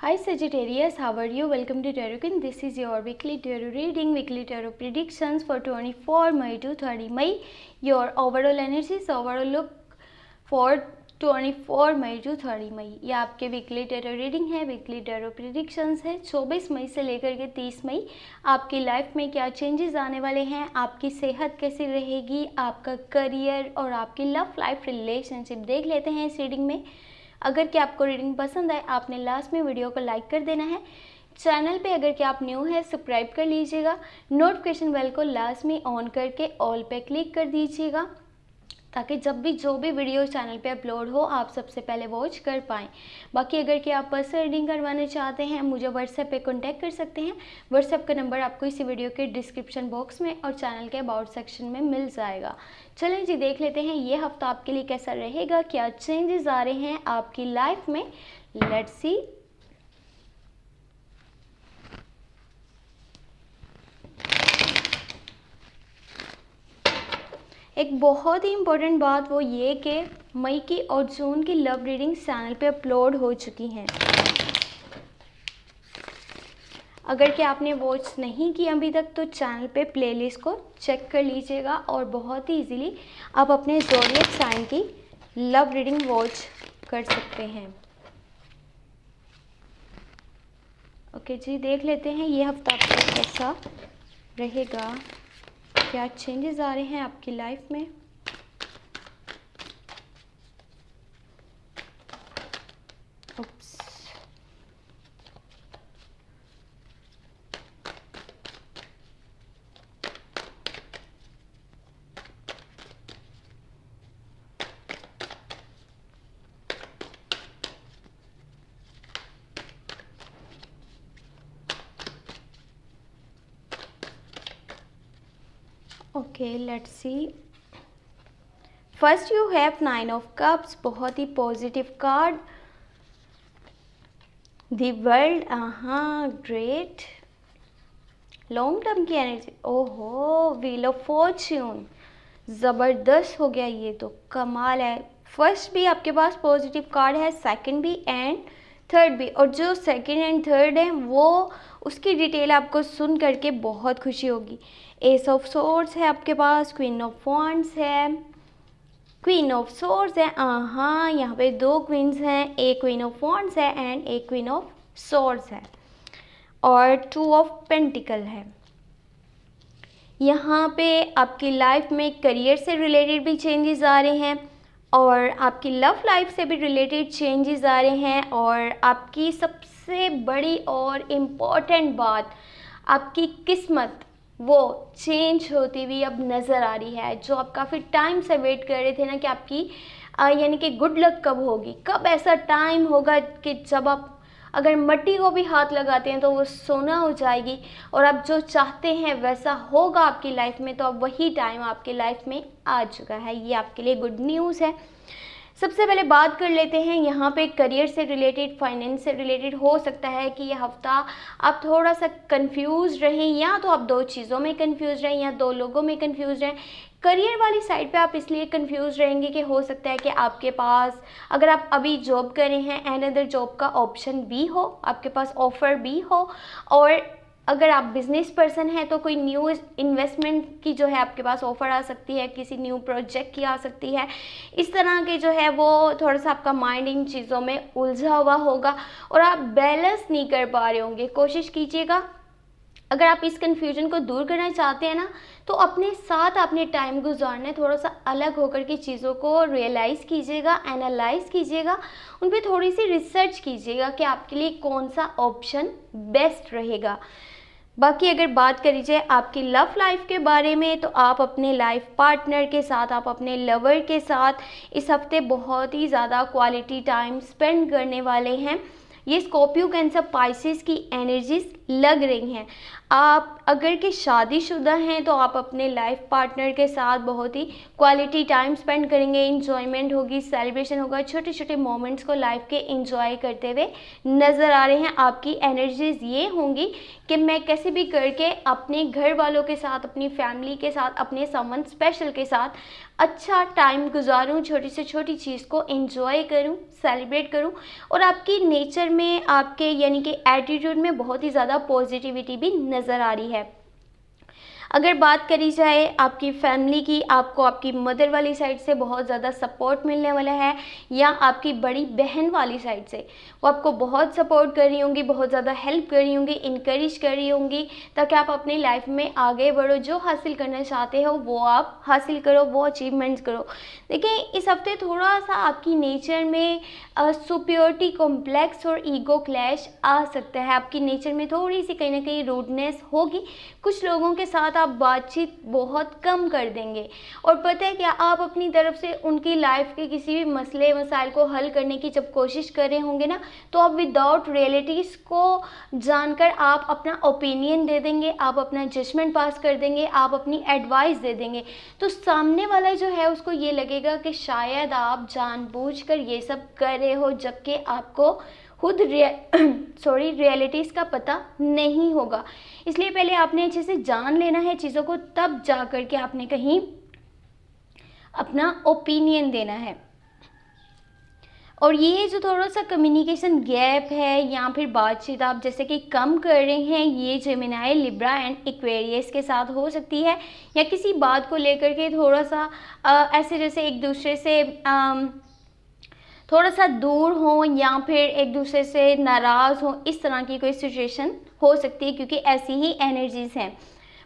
Hi Sagittarius, how are you? Welcome to Tarot King. This is your weekly tarot reading, weekly tarot predictions for 24 May to 30 May. Your overall energies, overall look for 24 May to 30 मई. ये आपके weekly tarot reading है, weekly tarot predictions है. 24 मई से लेकर के 30 मई आपकी life में क्या चेंजेस आने वाले हैं, आपकी सेहत कैसी रहेगी, आपका करियर और आपकी लव लाइफ रिलेशनशिप देख लेते हैं इस रीडिंग में. अगर कि आपको रीडिंग पसंद आए आपने लास्ट में वीडियो को लाइक कर देना है. चैनल पे अगर कि आप न्यू है सब्सक्राइब कर लीजिएगा. नोटिफिकेशन बेल को लास्ट में ऑन करके ऑल पे क्लिक कर दीजिएगा ताकि जब भी जो भी वीडियो चैनल पे अपलोड हो आप सबसे पहले वॉच कर पाएँ. बाकी अगर कि आप पर्सनल रीडिंग करवाना चाहते हैं मुझे व्हाट्सएप पे कांटेक्ट कर सकते हैं. व्हाट्सएप का नंबर आपको इसी वीडियो के डिस्क्रिप्शन बॉक्स में और चैनल के अबाउट सेक्शन में मिल जाएगा. चलें जी, देख लेते हैं ये हफ्ता आपके लिए कैसा रहेगा, क्या चेंजेस आ रहे हैं आपकी लाइफ में. Let's see. एक बहुत ही इम्पोर्टेंट बात वो ये कि मई की और जून की लव रीडिंग चैनल पे अपलोड हो चुकी हैं. अगर कि आपने वॉच नहीं की अभी तक तो चैनल पे प्लेलिस्ट को चेक कर लीजिएगा और बहुत ही इजीली आप अपने ज़ोडिएक साइन की लव रीडिंग वॉच कर सकते हैं. ओके जी, देख लेते हैं ये हफ्ता आपका कैसा रहेगा, क्या चेंजेस आ रहे हैं आपकी लाइफ में. उप्स. Okay, let's see. First you have 9 of Cups, बहुत ही positive card. The World, great. Long term की एनर्जी. ओहो, व्हील ऑफ फॉर्च्यून, ज़बरदस्त हो गया. ये तो कमाल है. फर्स्ट भी आपके पास पॉजिटिव कार्ड है, सेकंड भी एंड थर्ड भी. और जो सेकंड एंड थर्ड है वो उसकी डिटेल आपको सुन करके बहुत खुशी होगी. एस ऑफ सोर्ड्स है आपके पास, क्वीन ऑफ वॉन्ड्स है, क्वीन ऑफ सोर्ड्स है. यहाँ पे दो क्वींस हैं, एक क्वीन ऑफ वॉन्ड्स है एंड एक क्वीन ऑफ सोर्ड्स है. और टू ऑफ पेंटिकल है. यहाँ पे आपकी लाइफ में करियर से रिलेटेड भी चेंजेस आ रहे हैं और आपकी लव लाइफ से भी रिलेटेड चेंजेस आ रहे हैं. और आपकी सबसे बड़ी और इम्पॉर्टेंट बात, आपकी किस्मत वो चेंज होती हुई अब नज़र आ रही है. जो आप काफ़ी टाइम से वेट कर रहे थे ना कि आपकी यानी कि गुड लक कब होगी, कब ऐसा टाइम होगा कि जब आप अगर मिट्टी को भी हाथ लगाते हैं तो वो सोना हो जाएगी और आप जो चाहते हैं वैसा होगा आपकी लाइफ में. तो अब वही टाइम आपकी लाइफ में आ चुका है. ये आपके लिए गुड न्यूज़ है. सबसे पहले बात कर लेते हैं यहाँ पे करियर से रिलेटेड, फाइनेंस से रिलेटेड. हो सकता है कि ये हफ्ता आप थोड़ा सा कंफ्यूज रहें, या तो आप दो चीज़ों में कंफ्यूज रहें या दो लोगों में कंफ्यूज रहें. करियर वाली साइड पे आप इसलिए कंफ्यूज रहेंगे कि हो सकता है कि आपके पास अगर आप अभी जॉब कर रहे हैं एंड अदर जॉब का ऑप्शन भी हो, आपके पास ऑफ़र भी हो. और अगर आप बिजनेस पर्सन हैं तो कोई न्यू इन्वेस्टमेंट की जो है आपके पास ऑफ़र आ सकती है, किसी न्यू प्रोजेक्ट की आ सकती है. इस तरह के जो है वो थोड़ा सा आपका माइंड इन चीज़ों में उलझा हुआ होगा और आप बैलेंस नहीं कर पा रहे होंगे. कोशिश कीजिएगा अगर आप इस कन्फ्यूजन को दूर करना चाहते हैं ना तो अपने साथ अपने टाइम गुजारने, थोड़ा सा अलग होकर के चीज़ों को रियलाइज़ कीजिएगा, एनालाइज़ कीजिएगा, उन पर थोड़ी सी रिसर्च कीजिएगा कि आपके लिए कौन सा ऑप्शन बेस्ट रहेगा. बाकी अगर बात करी जाए आपकी लव लाइफ के बारे में तो आप अपने लाइफ पार्टनर के साथ, आप अपने लवर के साथ इस हफ्ते बहुत ही ज़्यादा क्वालिटी टाइम स्पेंड करने वाले हैं. ये स्कॉर्पियो, कैंसर, पाइसेस की एनर्जीज लग रही हैं. आप अगर कि शादीशुदा हैं तो आप अपने लाइफ पार्टनर के साथ बहुत ही क्वालिटी टाइम स्पेंड करेंगे. इंजॉयमेंट होगी, सेलिब्रेशन होगा, छोटे छोटे मोमेंट्स को लाइफ के इंजॉय करते हुए नज़र आ रहे हैं. आपकी एनर्जीज ये होंगी कि मैं कैसे भी करके अपने घर वालों के साथ, अपनी फैमिली के साथ, अपने समवन स्पेशल के साथ अच्छा टाइम गुजारूं, छोटी से छोटी चीज़ को एंजॉय करूं, सेलिब्रेट करूं, और आपकी नेचर में, आपके यानी कि एटीट्यूड में बहुत ही ज़्यादा पॉजिटिविटी भी नज़र आ रही है। अगर बात करी जाए आपकी फैमिली की, आपको आपकी मदर वाली साइड से बहुत ज़्यादा सपोर्ट मिलने वाला है, या आपकी बड़ी बहन वाली साइड से वो आपको बहुत सपोर्ट कर रही होंगी, बहुत ज़्यादा हेल्प कर रही होंगी, इनकरेज कर रही होंगी, ताकि आप अपनी लाइफ में आगे बढ़ो, जो हासिल करना चाहते हो वो आप हासिल करो, वो अचीवमेंट्स करो। देखिए इस हफ्ते थोड़ा सा आपकी नेचर में सुपियोरिटी कॉम्प्लेक्स और ईगो क्लैश आ सकता है। आपकी नेचर में थोड़ी सी कहीं ना कहीं रूडनेस होगी, कुछ लोगों के साथ आप बातचीत बहुत कम कर देंगे, और पता है क्या, आप अपनी तरफ से उनकी लाइफ के किसी भी मसले मसाइल को हल करने की जब कोशिश कर रहे होंगे ना, तो आप विदाउट रियलिटीज़ को जानकर आप अपना ओपिनियन दे देंगे, आप अपना जजमेंट पास कर देंगे, आप अपनी एडवाइस दे देंगे। तो सामने वाला जो है उसको ये लगेगा कि शायद आप जानबूझकर ये सब कर रहे हो, जबकि आपको खुद रियलिटीज़ का पता नहीं होगा। इसलिए पहले आपने अच्छे से जान लेना है चीज़ों को, तब जा कर के आपने कहीं अपना ओपिनियन देना है। और ये जो थोड़ा सा कम्युनिकेशन गैप है या फिर बातचीत आप जैसे कि कम कर रहे हैं, ये जेमिनाई, लिब्रा एंड एक्वेरियस के साथ हो सकती है, या किसी बात को लेकर के थोड़ा सा ऐसे जैसे एक दूसरे से थोड़ा सा दूर हो, या फिर एक दूसरे से नाराज़ हो, इस तरह की कोई सिचुएशन हो सकती है, क्योंकि ऐसी ही एनर्जीज़ हैं।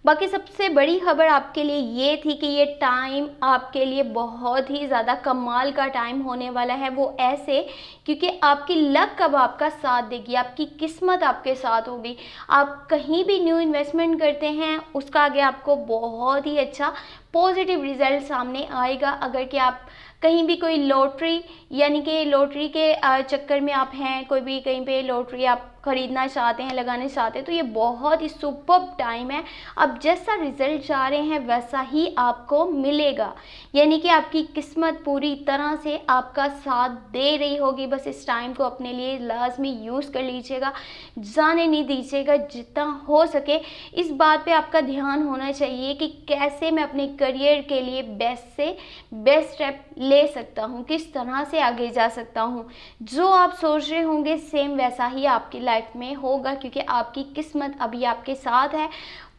बाकी सबसे बड़ी खबर आपके लिए ये थी कि ये टाइम आपके लिए बहुत ही ज़्यादा कमाल का टाइम होने वाला है। वो ऐसे क्योंकि आपकी लक अब आपका साथ देगी, आपकी किस्मत आपके साथ होगी। आप कहीं भी न्यू इन्वेस्टमेंट करते हैं उसका आगे आपको बहुत ही अच्छा पॉजिटिव रिजल्ट सामने आएगा। अगर कि आप कहीं भी कोई लॉटरी यानी कि लॉटरी के चक्कर में आप हैं, कोई भी कहीं पे लॉटरी आप ख़रीदना चाहते हैं, लगाना चाहते हैं, तो ये बहुत ही सुपर्ब टाइम है। अब जैसा रिज़ल्ट चाह रहे हैं वैसा ही आपको मिलेगा, यानी कि आपकी किस्मत पूरी तरह से आपका साथ दे रही होगी। बस इस टाइम को अपने लिए लाजमी यूज़ कर लीजिएगा, जाने नहीं दीजिएगा। जितना हो सके इस बात पे आपका ध्यान होना चाहिए कि कैसे मैं अपने करियर के लिए बेस्ट से बेस्ट स्टेप ले सकता हूँ, किस तरह से आगे जा सकता हूँ। जो आप सोच रहे होंगे सेम वैसा ही आपकी लाइफ में होगा, क्योंकि आपकी किस्मत अभी आपके साथ है।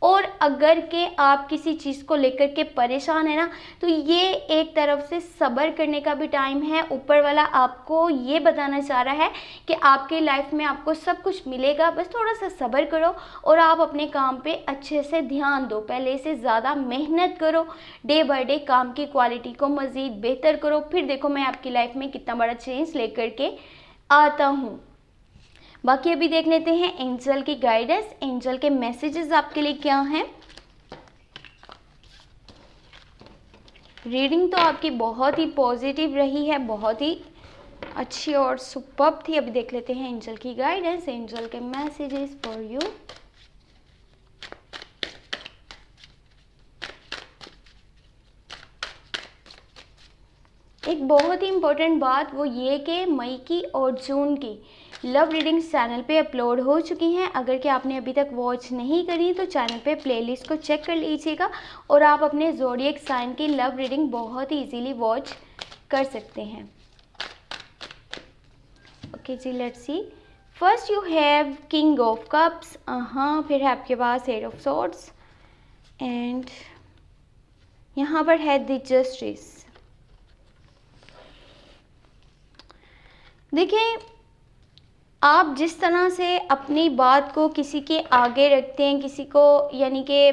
और अगर के आप किसी चीज़ को लेकर के परेशान है ना, तो ये एक तरफ से सब्र करने का भी टाइम है। ऊपर वाला आपको ये बताना चाह रहा है कि आपके लाइफ में आपको सब कुछ मिलेगा, बस थोड़ा सा सब्र करो और आप अपने काम पे अच्छे से ध्यान दो, पहले से ज़्यादा मेहनत करो, डे बाय डे काम की क्वालिटी को मज़ीद बेहतर करो। फिर देखो मैं आपकी लाइफ में कितना बड़ा चेंज लेकर के आता हूँ। बाकी अभी देख लेते हैं एंजल की गाइडेंस, एंजल के मैसेजेस आपके लिए क्या हैं। रीडिंग तो आपकी बहुत ही पॉजिटिव रही है, बहुत ही अच्छी और सुपर्ब थी। अभी देख लेते हैं एंजल की गाइडेंस, एंजल के मैसेजेस फॉर यू। एक बहुत ही इम्पोर्टेंट बात वो ये कि मई की और जून की लव रीडिंग्स चैनल पे अपलोड हो चुकी हैं। अगर कि आपने अभी तक वॉच नहीं करी तो चैनल पे प्लेलिस्ट को चेक कर लीजिएगा और आप अपने ज़ोडिएक साइन की लव रीडिंग बहुत ही इजीली वॉच कर सकते हैं। ओके जी, let's see. First you have king of cups, फिर है आपके पास एट ऑफ सॉर्ड्स एंड यहाँ पर है द जस्टिस। देखिए आप जिस तरह से अपनी बात को किसी के आगे रखते हैं, किसी को यानी कि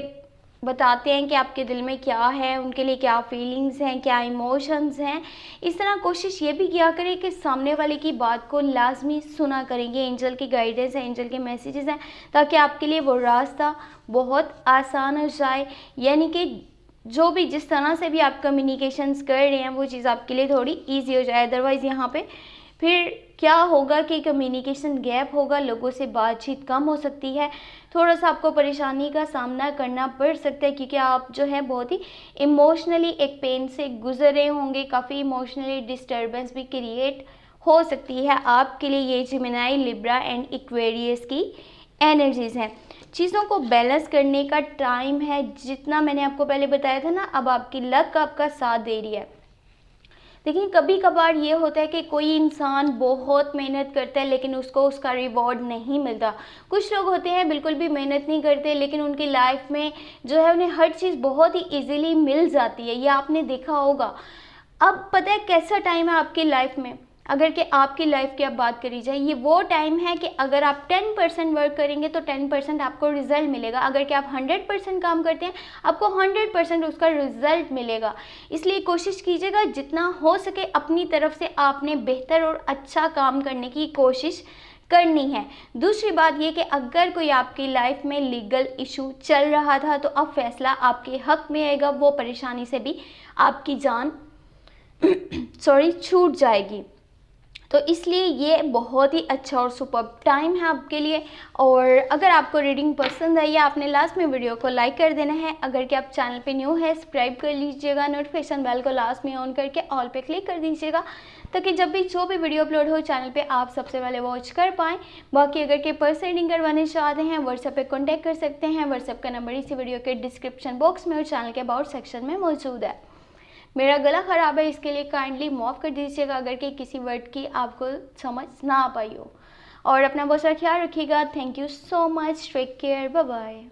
बताते हैं कि आपके दिल में क्या है, उनके लिए क्या फीलिंग्स हैं, क्या इमोशंस हैं, इस तरह कोशिश ये भी किया करें कि सामने वाले की बात को लाजमी सुना करेंगे। एंजल की गाइडेंस है, एंजल के मैसेजेस हैं, ताकि आपके लिए वो रास्ता बहुत आसान हो जाए। यानी कि जो भी जिस तरह से भी आप कम्युनिकेशंस कर रहे हैं वो चीज़ आपके लिए थोड़ी ईजी हो जाए। अदरवाइज़ यहाँ पे फिर क्या होगा कि कम्युनिकेशन गैप होगा, लोगों से बातचीत कम हो सकती है, थोड़ा सा आपको परेशानी का सामना करना पड़ सकता है, क्योंकि आप जो है बहुत ही इमोशनली एक पेन से गुजर रहे होंगे। काफ़ी इमोशनली डिस्टर्बेंस भी क्रिएट हो सकती है आपके लिए। ये जेमिनाई, लिब्रा एंड एक्वेरियस की एनर्जीज़ हैं। चीज़ों को बैलेंस करने का टाइम है। जितना मैंने आपको पहले बताया था ना, अब आपकी लक आपका साथ दे रही है। देखिए कभी कभार ये होता है कि कोई इंसान बहुत मेहनत करता है लेकिन उसको उसका रिवॉर्ड नहीं मिलता। कुछ लोग होते हैं बिल्कुल भी मेहनत नहीं करते लेकिन उनकी लाइफ में जो है उन्हें हर चीज़ बहुत ही इजीली मिल जाती है, ये आपने देखा होगा। अब पता है कैसा टाइम है आपकी लाइफ में, अगर कि आपकी लाइफ की अब बात करी जाए, ये वो टाइम है कि अगर आप 10% वर्क करेंगे तो 10% आपको रिजल्ट मिलेगा। अगर कि आप 100% काम करते हैं आपको 100% उसका रिजल्ट मिलेगा। इसलिए कोशिश कीजिएगा जितना हो सके अपनी तरफ से आपने बेहतर और अच्छा काम करने की कोशिश करनी है। दूसरी बात ये कि अगर कोई आपकी लाइफ में लीगल इशू चल रहा था तो अब फैसला आपके हक में आएगा, वो परेशानी से भी आपकी जान छूट जाएगी। तो इसलिए ये बहुत ही अच्छा और सुपर्ब टाइम है आपके लिए। और अगर आपको रीडिंग पसंद आई, आपने लास्ट में वीडियो को लाइक कर देना है। अगर कि आप चैनल पे न्यू है सब्सक्राइब कर लीजिएगा, नोटिफिकेशन बेल को लास्ट में ऑन करके ऑल पे क्लिक कर दीजिएगा ताकि जब भी जो भी वीडियो अपलोड हो चैनल पे आप सबसे पहले वॉच कर पाएँ। बाकी अगर के पर्सनल रीडिंग करवाने चाहते हैं व्हाट्सएप पे कॉन्टैक्ट कर सकते हैं। व्हाट्सएप का नंबर इसी वीडियो के डिस्क्रिप्शन बॉक्स में और चैनल के अबाउट सेक्शन में मौजूद है। मेरा गला ख़राब है, इसके लिए काइंडली माफ़ कर दीजिएगा अगर कि किसी वर्ड की आपको समझ ना आ पाई हो। और अपना बहुत सारा ख्याल रखिएगा। Thank you so much, take care, bye bye.